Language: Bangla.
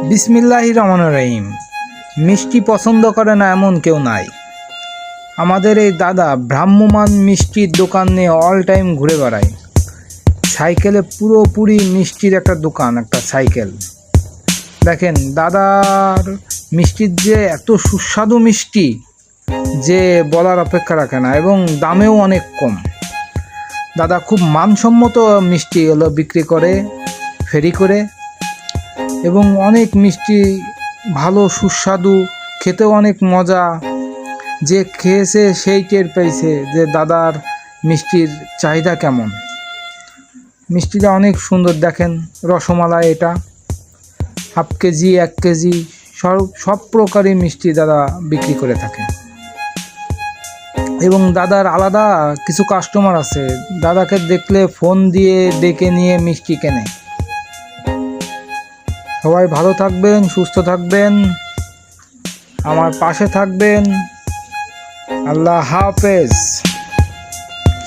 বিসমিল্লাহির রহমানির রহিম। মিষ্টি পছন্দ করে না এমন কেউ নাই। আমাদের এই দাদা ভ্রাম্যমান মিষ্টির দোকান নিয়ে অল টাইম ঘুরে বেড়ায়। সাইকেলে পুরোপুরি মিষ্টির একটা দোকান, একটা সাইকেল। দেখেন দাদার মিষ্টির যে এত সুস্বাদু মিষ্টি যে বলার অপেক্ষা রাখে না, এবং দামেও অনেক কম। দাদা খুব মানসম্মত মিষ্টি বিক্রি করে ফেরি করে, এবং অনেক মিষ্টি ভালো সুস্বাদু, খেতেও অনেক মজা। যে খেয়েছে সেই টের পেয়েছে যে দাদার মিষ্টির চাহিদা কেমন। মিষ্টিটা অনেক সুন্দর। দেখেন রসমালাই, এটা হাফ কেজি 1 কেজি সব প্রকারই মিষ্টি দাদা বিক্রি করে থাকে। এবং দাদার আলাদা কিছু কাস্টমার আছে, দাদাকে দেখলে ফোন দিয়ে ডেকে নিয়ে মিষ্টি কেনে। সবাই ভালো থাকবেন, সুস্থ থাকবেন, আমার পাশে থাকবেন। আল্লাহ হাফেজ।